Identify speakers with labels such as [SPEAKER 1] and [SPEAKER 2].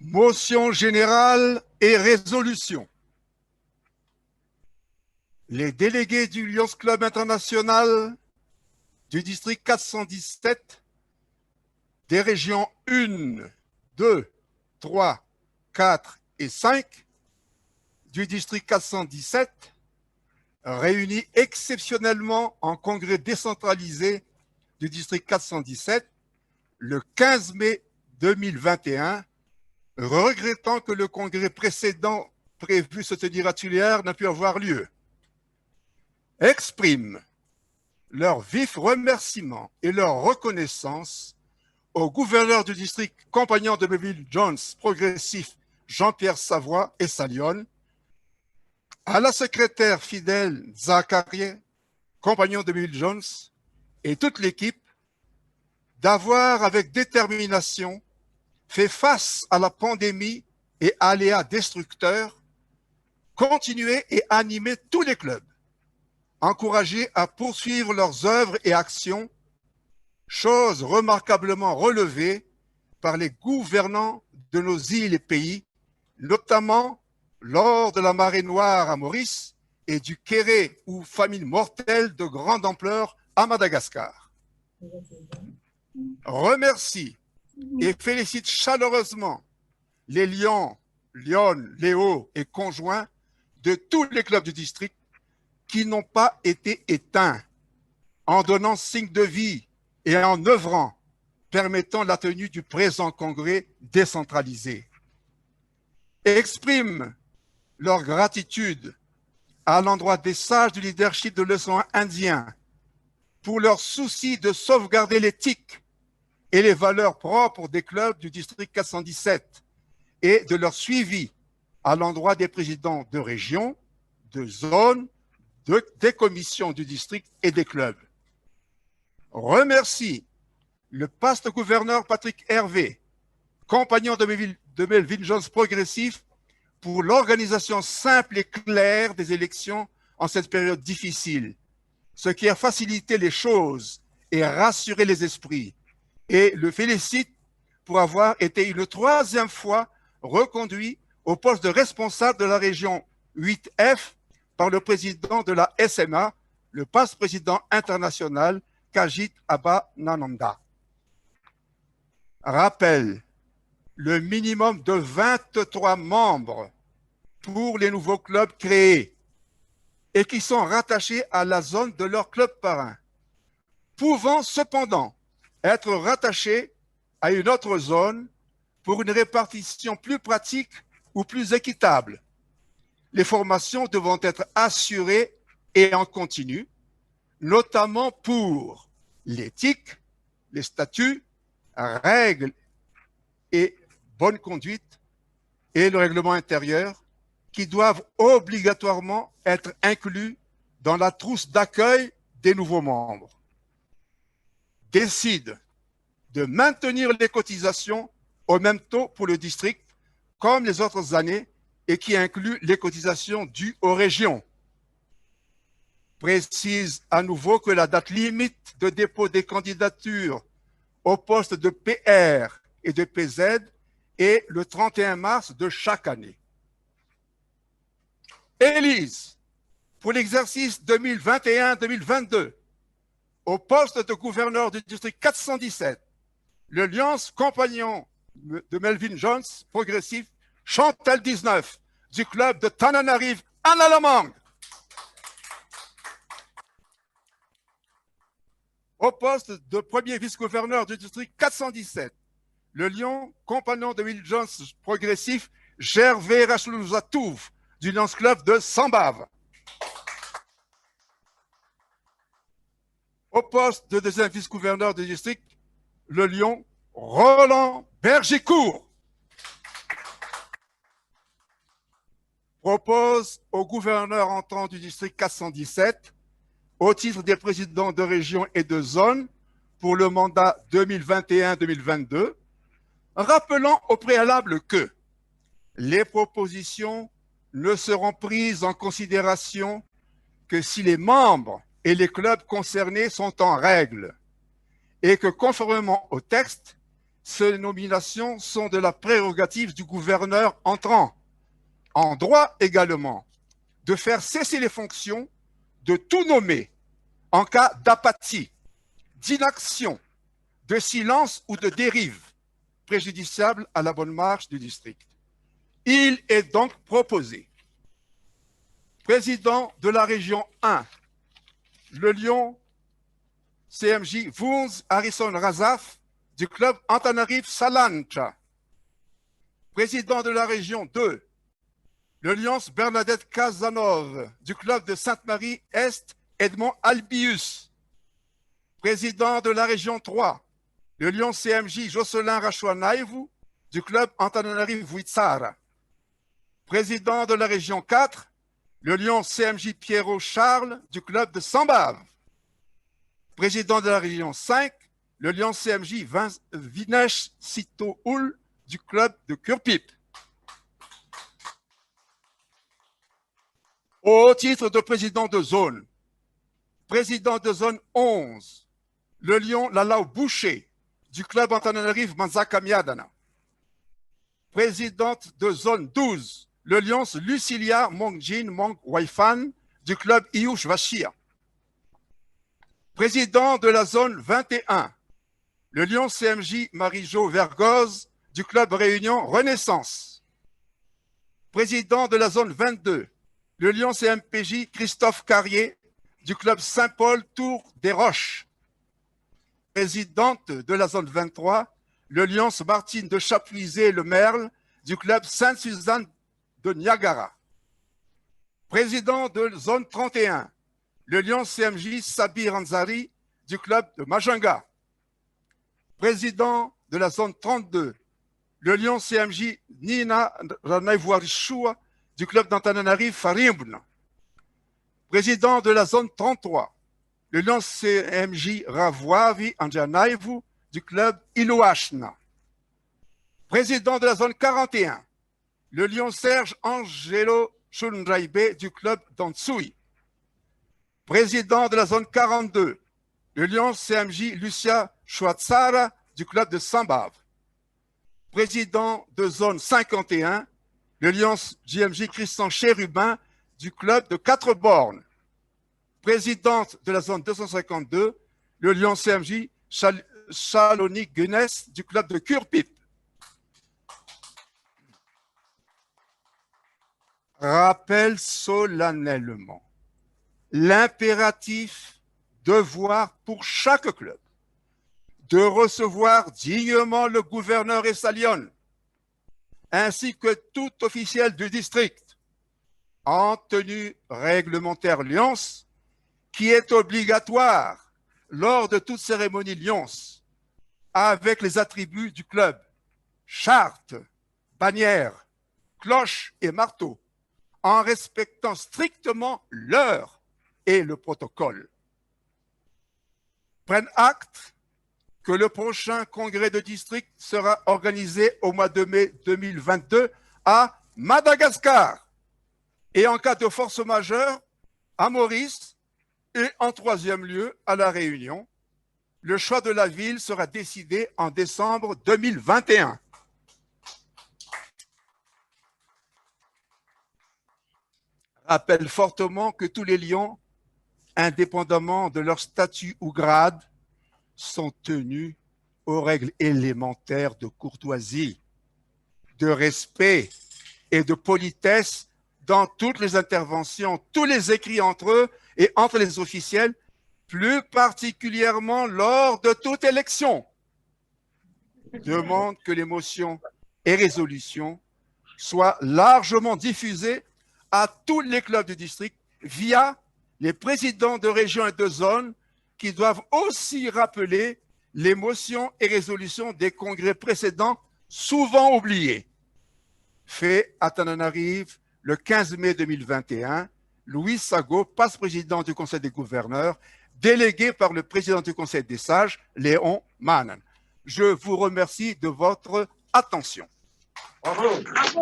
[SPEAKER 1] Motion générale et résolution. Les délégués du Lions Club International du district 417 des régions 1, 2, 3, 4 et 5 du district 417 réunis exceptionnellement en congrès décentralisé du district 417 le 15 mai 2021, regrettant que le congrès précédent prévu se tenir à Tuléar n'a pu avoir lieu, expriment leur vif remerciement et leur reconnaissance au gouverneur du district compagnon de Melville-Jones progressif Jean-Pierre Savoie et Salion, à la secrétaire fidèle Zachariah, compagnon de Melville-Jones, et toute l'équipe d'avoir avec détermination fait face à la pandémie et aléas destructeurs, continuer et animer tous les clubs, encourager à poursuivre leurs œuvres et actions, chose remarquablement relevée par les gouvernants de nos îles et pays, notamment lors de la marée noire à Maurice et du kéré ou famine mortelle de grande ampleur à Madagascar. Remercie et félicite chaleureusement les Lions, Lyon, Léo et conjoints de tous les clubs du district qui n'ont pas été éteints, en donnant signe de vie et en œuvrant, permettant la tenue du présent congrès décentralisé. Expriment leur gratitude à l'endroit des sages du leadership de l'océan Indien pour leur souci de sauvegarder l'éthique et les valeurs propres des clubs du district 417 et de leur suivi à l'endroit des présidents de région, de zone, des commissions du district et des clubs. Remercie le pasteur-gouverneur Patrick Hervé, compagnon de Melville-Jones progressif, pour l'organisation simple et claire des élections en cette période difficile, ce qui a facilité les choses et rassuré les esprits, et le félicite pour avoir été une troisième fois reconduit au poste de responsable de la région 8F par le président de la SMA, le passe-président international Kajit Abba Nananda. Rappel, le minimum de 23 membres pour les nouveaux clubs créés et qui sont rattachés à la zone de leur club parrain, pouvant cependant être rattachés à une autre zone pour une répartition plus pratique ou plus équitable. Les formations devront être assurées et en continu, notamment pour l'éthique, les statuts, règles et bonne conduite et le règlement intérieur qui doivent obligatoirement être inclus dans la trousse d'accueil des nouveaux membres. Décide de maintenir les cotisations au même taux pour le district comme les autres années et qui inclut les cotisations dues aux régions. Précise à nouveau que la date limite de dépôt des candidatures au poste de PR et de PZ est le 31 mars de chaque année. Élise, pour l'exercice 2021-2022, au poste de gouverneur du district 417, le Lions compagnon de Melville-Jones progressif, Chantal 19, du club de Tananarive, Analamang. Au poste de premier vice-gouverneur du district 417, le Lion compagnon de Melville-Jones progressif, Gervais Rachoulou-Zatouf, du Lions Club de Sambave. Au poste de deuxième vice-gouverneur du district, le Lion Roland Bergicourt. Propose au gouverneur entrant du district 417, au titre des présidents de région et de zone pour le mandat 2021-2022, rappelant au préalable que les propositions ne seront prises en considération que si les membres et les clubs concernés sont en règle et que, conformément au texte, Ces nominations sont de la prérogative du gouverneur entrant, en droit également de faire cesser les fonctions, de tout nommer en cas d'apathie, d'inaction, de silence ou de dérive préjudiciable à la bonne marche du district. Il est donc proposé, président de la région 1, le Lion CMJ Vunz Harrison Razaf du club Antananarive Salancha, président de la région 2, le Lions Bernadette Casanov du club de Sainte-Marie-Est Edmond Albius, président de la région 3, le Lion CMJ Jocelyn Rachoanaïvou du club Antananarive Vuitsara, président de la région 4, le Lion CMJ Pierrot Charles du club de Sambave, président de la région 5, le Lion CMJ Vinesh Sitoul du club de Kurpip. Au titre de président de zone 11, le Lion Lalau Boucher du club Antananarive Manzaka Miadana. Présidente de zone 12, le Lion Lucilia Mongjin Mong Waifan du club Iouch Vachia. Président de la zone 21, le Lion CMJ Marie-Jo Vergoz du club Réunion Renaissance. Président de la zone 22, le Lion CMPJ Christophe Carrier du club Saint-Paul Tour des Roches. Présidente de la zone 23, le Lion Martine de Chapuisé-Le Merle du club Sainte-Suzanne de Niagara. Président de zone 31, le Lion CMJ Sabir Anzari du club de Majunga. Président de la zone 32, le Lion CMJ Nina Ranaivoarichoua du club d'Antananarive Farimbn. Président de la zone 33, le Lion CMJ Ravoavi Anjanaivu du club Iloachna. Président de la zone 41, le Lion Serge Angelo Chunraibe du club d'Antsui. Président de la zone 42, le Lion CMJ Lucia Chouatsara du club de Sambave. Président de zone 51, le Lion JMJ Christian Chérubin du club de Quatre-Bornes. Présidente de la zone 252, le Lion CMJ Chalonik Gunness du club de Kurpip. Rappelle solennellement l'impératif devoir pour chaque club de recevoir dignement le gouverneur et sa lionne, ainsi que tout officiel du district, en tenue réglementaire Lions, qui est obligatoire lors de toute cérémonie Lions, avec les attributs du club, charte, bannière, cloche et marteau, en respectant strictement l'heure et le protocole. Prennent acte que le prochain congrès de district sera organisé au mois de mai 2022 à Madagascar et en cas de force majeure à Maurice et en troisième lieu à La Réunion. Le choix de la ville sera décidé en décembre 2021. Rappelle fortement que tous les lions, indépendamment de leur statut ou grade, sont tenus aux règles élémentaires de courtoisie, de respect et de politesse dans toutes les interventions, tous les écrits entre eux et entre les officiels, plus particulièrement lors de toute élection. Demande que les motions et résolutions soient largement diffusées à tous les clubs du district via les présidents de région et de zone qui doivent aussi rappeler les motions et résolutions des congrès précédents souvent oubliés. Fait à Antananarive le 15 mai 2021, Louis Sago, passe-président du Conseil des gouverneurs, délégué par le président du Conseil des sages, Léon Manan. Je vous remercie de votre attention.
[SPEAKER 2] Bravo. Bravo.